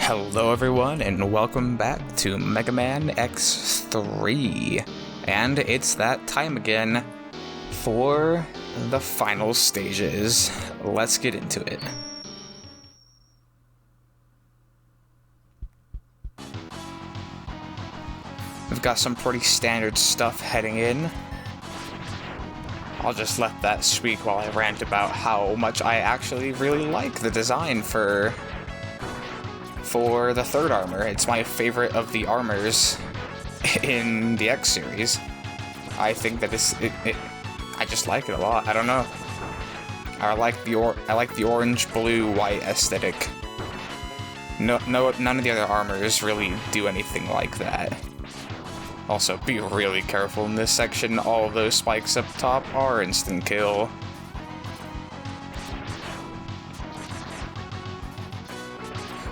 Hello everyone, and welcome back to Megaman X3. And it's that time again for the final stages. Let's get into it. We've got some pretty standard stuff heading in. I'll just let that speak while I rant about how much I actually really like the design for the third armor. It's my favorite of the armors in the X series. I think that I just like it a lot. I don't know. I like the orange, blue, white aesthetic. None of the other armors really do anything like that. Also, be really careful in this section. All of those spikes up top are instant kill.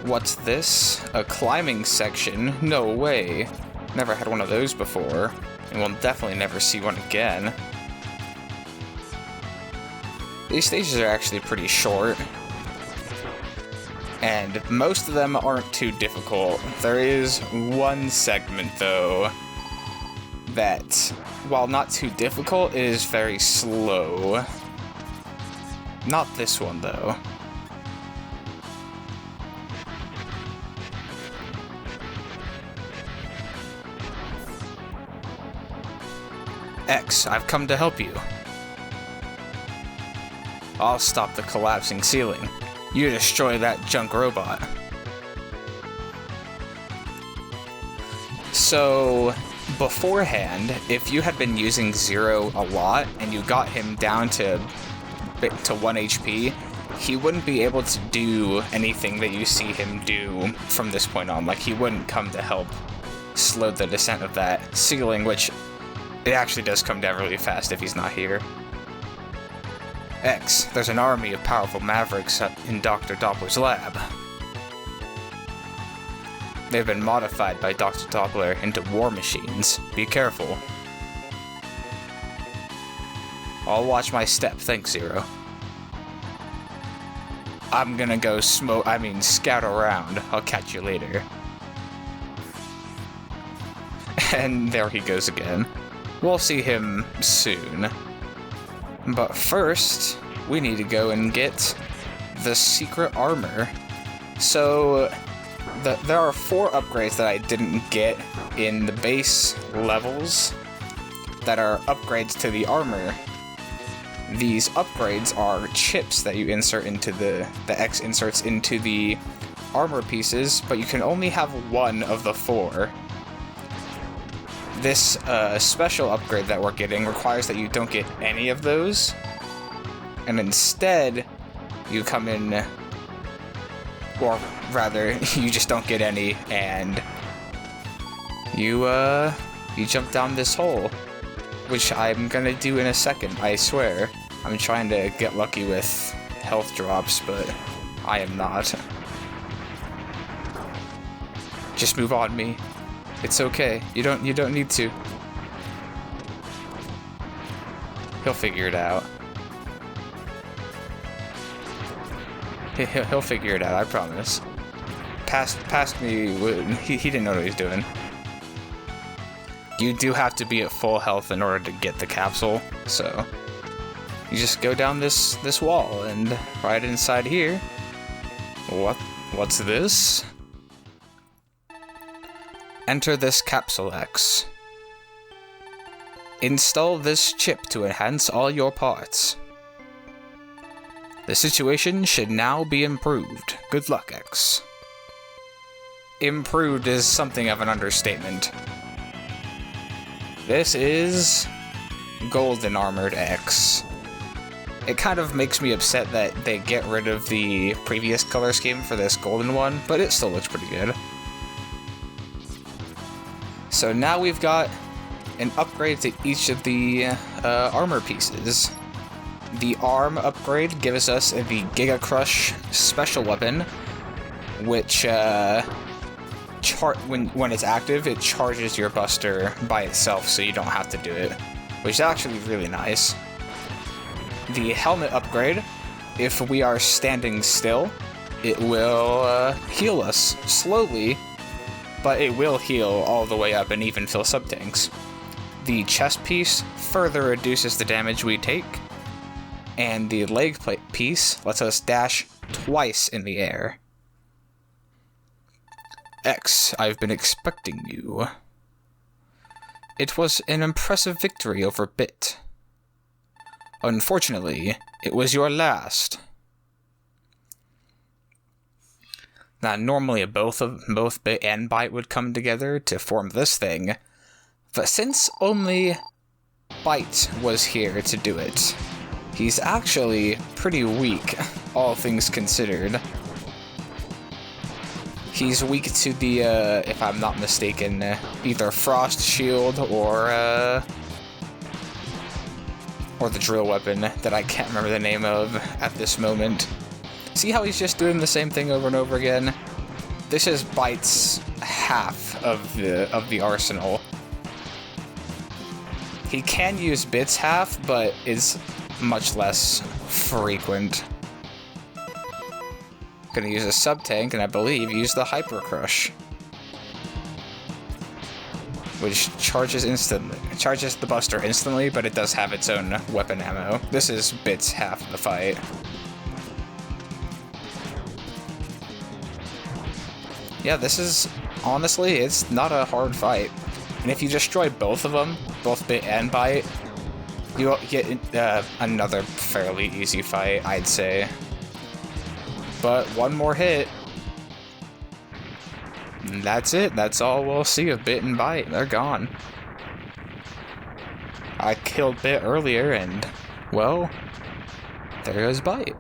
What's this? A climbing section? No way. Never had one of those before, and we'll definitely never see one again. These stages are actually pretty short, and most of them aren't too difficult. There is one segment, though, that, while not too difficult, is very slow. Not this one, though. X, I've come to help you. I'll stop the collapsing ceiling. You destroy that junk robot. So, beforehand, if you had been using Zero a lot and you got him down to 1 HP, he wouldn't be able to do anything that you see him do from this point on. Like, he wouldn't come to help slow the descent of that ceiling, which it actually does come down really fast if he's not here. X, there's an army of powerful mavericks in Dr. Doppler's lab. They've been modified by Dr. Doppler into war machines. Be careful. I'll watch my step, thanks, Zero. I'm gonna go scout around. I'll catch you later. And there he goes again. We'll see him soon. But first, we need to go and get the secret armor. So, there are 4 upgrades that I didn't get in the base levels that are upgrades to the armor. These upgrades are chips that you insert into the X inserts into the armor pieces, but you can only have 1 of the 4. This special upgrade that we're getting requires that you don't get any of those, and instead you come in, or rather, you just don't get any, and you jump down this hole, which I'm gonna do in a second, I swear. I'm trying to get lucky with health drops, but I am not. Just move on me. It's okay. You don't need to. He'll figure it out. He'll figure it out, I promise. Past me, he didn't know what he was doing. You do have to be at full health in order to get the capsule, so you just go down this wall, and right inside here, what's this? Enter this capsule, X. Install this chip to enhance all your parts. The situation should now be improved. Good luck, X. Improved is something of an understatement. This is golden armored X. It kind of makes me upset that they get rid of the previous color scheme for this golden one, but it still looks pretty good. So now we've got an upgrade to each of the armor pieces. The arm upgrade gives us the Giga Crush special weapon, which when it's active, it charges your buster by itself, so you don't have to do it, which is actually really nice. The helmet upgrade, if we are standing still, it will heal us slowly, but it will heal all the way up and even fill sub-tanks. The chest piece further reduces the damage we take, and the leg piece lets us dash twice in the air. X, I've been expecting you. It was an impressive victory over Bit. Unfortunately, it was your last. Now, normally both Bit and Byte would come together to form this thing, but since only Byte was here to do it, he's actually pretty weak, all things considered. He's weak to the, if I'm not mistaken, either Frost Shield or the drill weapon that I can't remember the name of at this moment. See how he's just doing the same thing over and over again? This is Byte's half of the arsenal. He can use Bit's half, but is much less frequent. Gonna use a sub-tank, and I believe use the Hyper Crush, which charges instantly. It charges the Buster instantly, but it does have its own weapon ammo. This is Bit's half of the fight. Yeah, this is, honestly, it's not a hard fight. And if you destroy both of them, both Bit and Byte, you'll get another fairly easy fight, I'd say. But one more hit, and that's it. That's all we'll see of Bit and Byte. They're gone. I killed Bit earlier, and, well, there goes Byte.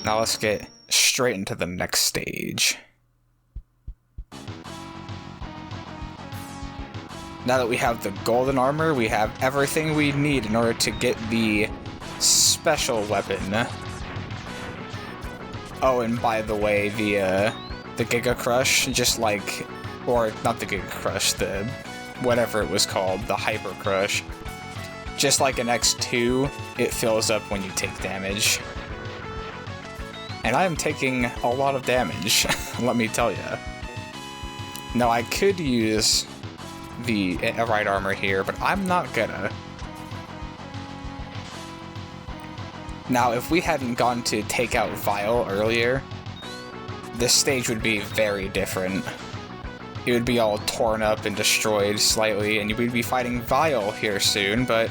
Now let's get straight into the next stage. Now that we have the golden armor, we have everything we need in order to get the special weapon. Oh, and by the way, the Giga Crush, just like, or not the Giga Crush, the whatever it was called, the Hyper Crush. Just like an X2, it fills up when you take damage. And I am taking a lot of damage, let me tell ya. Now, I could use the right armor here, but I'm not gonna. Now, if we hadn't gone to take out Vile earlier, this stage would be very different. It would be all torn up and destroyed slightly, and we'd be fighting Vile here soon, but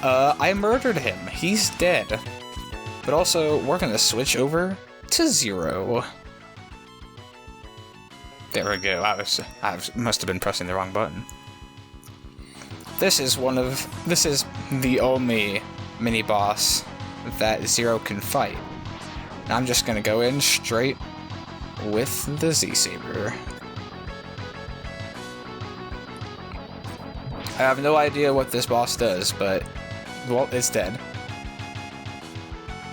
I murdered him. He's dead. But also, we're gonna switch over to Zero. There we go. I must have been pressing the wrong button. This is the only mini-boss that Zero can fight. And I'm just gonna go in straight with the Z-Saber. I have no idea what this boss does, but, well, it's dead.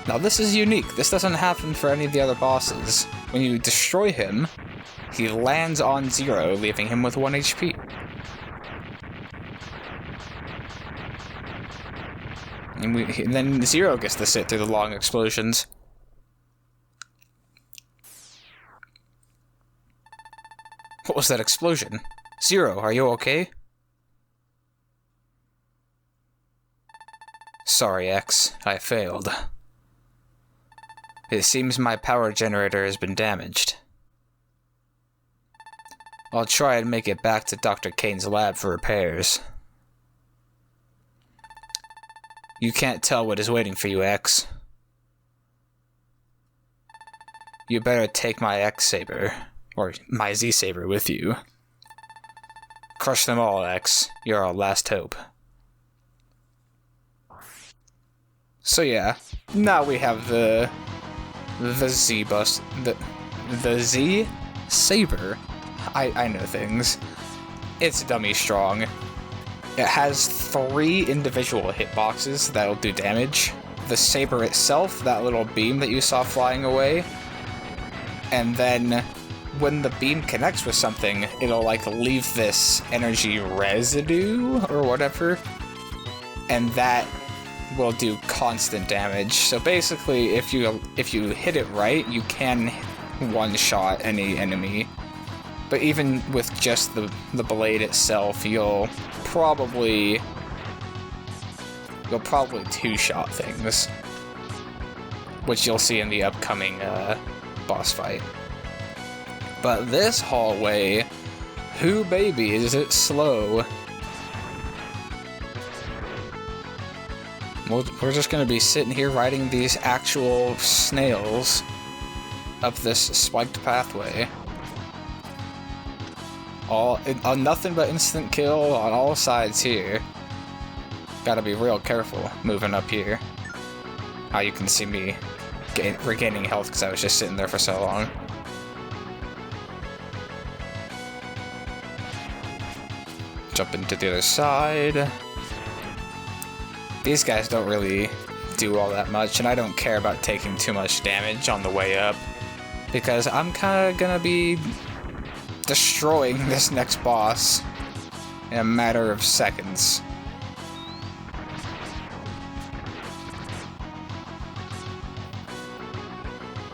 Now this is unique. This doesn't happen for any of the other bosses. When you destroy him, he lands on Zero, leaving him with 1 HP. And then Zero gets to sit through the long explosions. What was that explosion? Zero, are you okay? Sorry, X. I failed. It seems my power generator has been damaged. I'll try and make it back to Dr. Kane's lab for repairs. You can't tell what is waiting for you, X. You better take my X-Saber, or my Z-Saber with you. Crush them all, X. You're our last hope. So yeah, now we have the Z-Saber. I know things. It's dummy strong. It has 3 individual hitboxes that'll do damage. The saber itself, that little beam that you saw flying away, and then when the beam connects with something, it'll like leave this energy residue or whatever, and that will do constant damage. So basically, if you hit it right, you can one-shot any enemy. But even with just the blade itself, you'll probably two-shot things, which you'll see in the upcoming boss fight. But this hallway, who baby is it slow? We're just gonna be sitting here riding these actual snails up this spiked pathway. Nothing but instant kill on all sides here. Gotta be real careful moving up here. You can see me regaining health because I was just sitting there for so long. Jump into the other side. These guys don't really do all that much, and I don't care about taking too much damage on the way up, because I'm kind of gonna be destroying this next boss in a matter of seconds.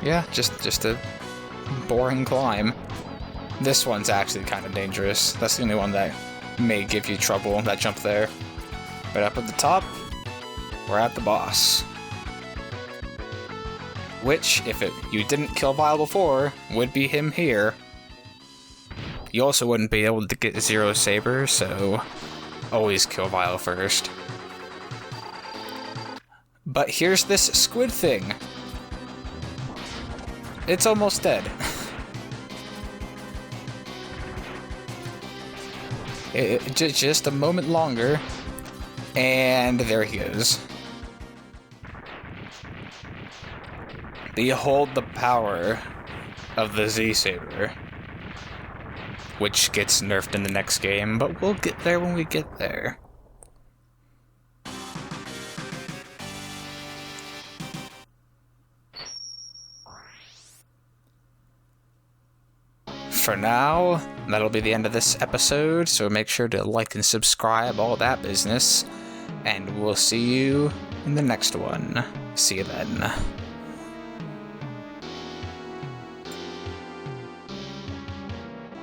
Yeah, just a boring climb. This one's actually kind of dangerous. That's the only one that may give you trouble, that jump there. But up at the top, we're at the boss. Which, if you didn't kill Vile before, would be him here. You also wouldn't be able to get Z-Saber, so always kill Vile first. But here's this squid thing. It's almost dead. Just a moment longer, and there he is. Behold the power of the Z-Saber, which gets nerfed in the next game, but we'll get there when we get there. For now, that'll be the end of this episode, so make sure to like and subscribe, all that business, and we'll see you in the next one. See you then.